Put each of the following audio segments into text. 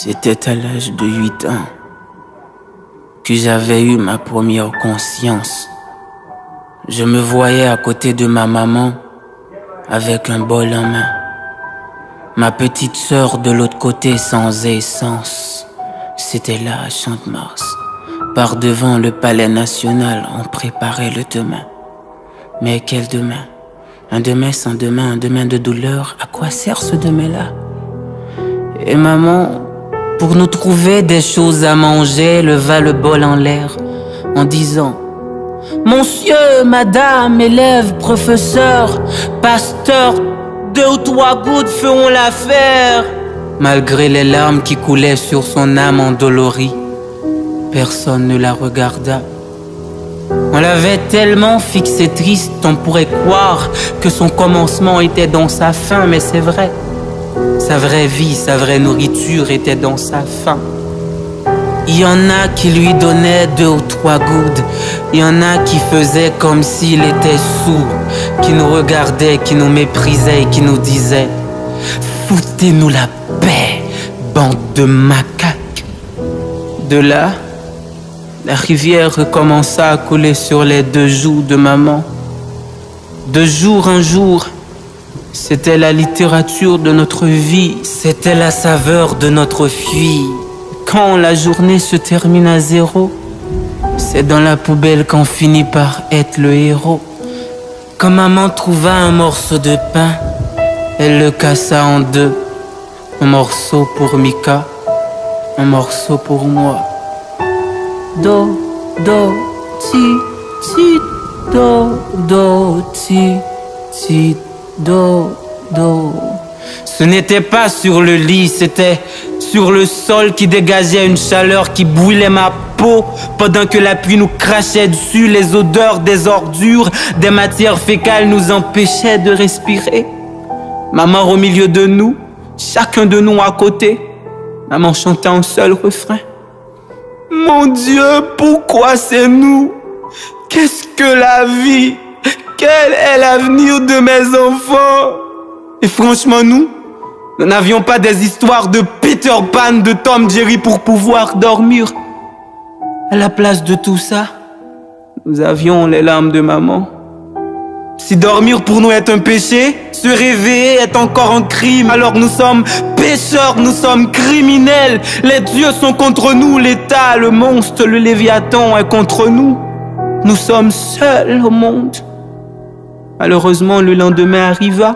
C'était à l'âge de 8 ans que j'avais eu ma première conscience. Je me voyais à côté de ma maman avec un bol en main. Ma petite sœur de l'autre côté sans essence. C'était là à Champ-de-Mars. Par devant le palais national, on préparait le demain. Mais quel demain? Un demain sans demain, un demain de douleur. À quoi sert ce demain-là? Et maman, pour nous trouver des choses à manger, leva le bol en l'air en disant: Monsieur, madame, élève, professeur, pasteur, 2 ou 3 gouttes feront l'affaire. Malgré les larmes qui coulaient sur son âme endolorie, personne ne la regarda. On l'avait tellement fixée triste, on pourrait croire que son commencement était dans sa fin, mais c'est vrai. Sa vraie vie, sa vraie nourriture était dans sa faim. Il y en a qui lui donnaient 2 ou 3 gouttes. Il y en a qui faisaient comme s'il était sourd, qui nous regardaient, qui nous méprisaient et qui nous disaient: foutez-nous la paix, bande de macaques. De là, la rivière recommença à couler sur les 2 joues de maman. De jour en jour, c'était la littérature de notre vie, c'était la saveur de notre fuite. Quand la journée se termine à 0, c'est dans la poubelle qu'on finit par être le héros. Quand maman trouva un morceau de pain, elle le cassa en 2. Un morceau pour Mika, un morceau pour moi. Do, do, ti, ti, do, do, ti, ti, do, do. Ce n'était pas sur le lit, c'était sur le sol qui dégageait une chaleur qui brûlait ma peau pendant que la pluie nous crachait dessus. Les odeurs des ordures, des matières fécales nous empêchaient de respirer. Maman au milieu de nous, chacun de nous à côté. Maman chantait un seul refrain: mon Dieu, pourquoi c'est nous? Qu'est-ce que la vie? Quel est l'avenir de mes enfants? Et franchement, nous n'avions pas des histoires de Peter Pan, de Tom Jerry pour pouvoir dormir. À la place de tout ça, nous avions les larmes de maman. Si dormir pour nous est un péché, se réveiller est encore un crime. Alors nous sommes pécheurs, nous sommes criminels. Les dieux sont contre nous, l'État, le monstre, le Léviathan est contre nous. Nous sommes seuls au monde. Malheureusement, le lendemain arriva.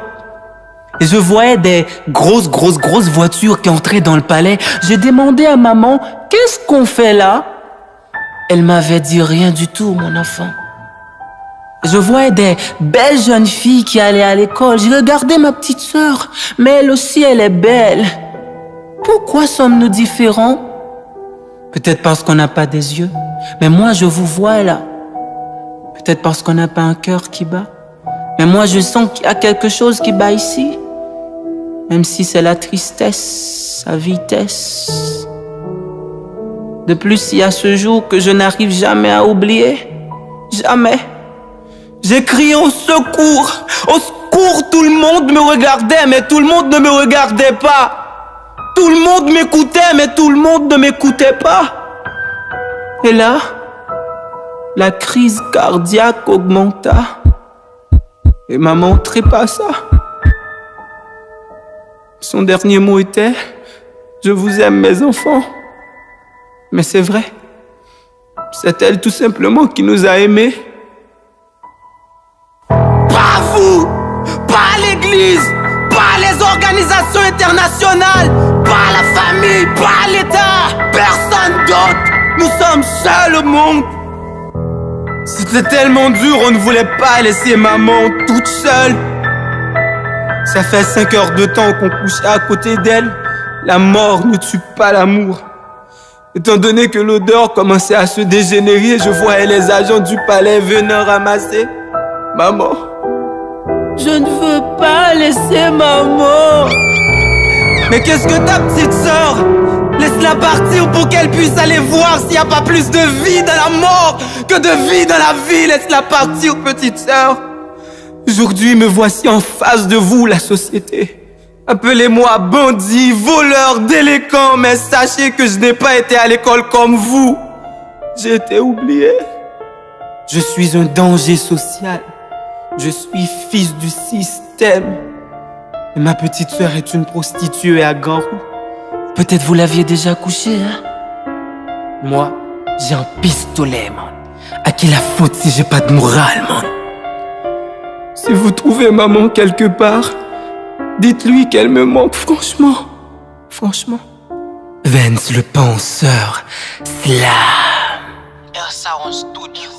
Et je voyais des grosses voitures qui entraient dans le palais. J'ai demandé à maman: qu'est-ce qu'on fait là? Elle m'avait dit: rien du tout, mon enfant. Je voyais des belles jeunes filles qui allaient à l'école. J'ai regardé ma petite sœur, mais elle aussi, elle est belle. Pourquoi sommes-nous différents? Peut-être parce qu'on n'a pas des yeux. Mais moi, je vous vois là. Peut-être parce qu'on n'a pas un cœur qui bat. Mais moi, je sens qu'il y a quelque chose qui bat ici. Même si c'est la tristesse, sa vitesse. De plus, il y a ce jour que je n'arrive jamais à oublier. Jamais. J'ai crié au secours. Au secours, tout le monde me regardait, mais tout le monde ne me regardait pas. Tout le monde m'écoutait, mais tout le monde ne m'écoutait pas. Et là, la crise cardiaque augmenta. Et maman trépassa. Son dernier mot était: je vous aime, mes enfants. Mais c'est vrai. C'est elle tout simplement qui nous a aimés. Pas vous, pas l'église, pas les organisations internationales, pas la famille, pas l'État, personne d'autre. Nous sommes seuls au monde. C'était tellement dur, on ne voulait pas laisser maman toute seule. Ça fait 5 heures de temps qu'on couchait à côté d'elle. La mort ne tue pas l'amour. Étant donné que l'odeur commençait à se dégénérer, je voyais les agents du palais venant ramasser maman. Je ne veux pas laisser maman. Mais qu'est-ce que ta petite sœur? Laisse-la partir pour qu'elle puisse aller voir s'il n'y a pas plus de vie dans la mort que de vie dans la vie. Laisse-la partir, petite sœur. Aujourd'hui, me voici en face de vous, la société. Appelez-moi bandit, voleur, délinquant, mais sachez que je n'ai pas été à l'école comme vous. J'ai été oublié. Je suis un danger social. Je suis fils du système. Et ma petite sœur est une prostituée à Ganrou. Peut-être vous l'aviez déjà couché, hein? Moi, j'ai un pistolet, man. À qui la faute si j'ai pas de morale, man? Si vous trouvez maman quelque part, dites-lui qu'elle me manque, franchement. Franchement. Vance le penseur, slam. Ersaron Studio.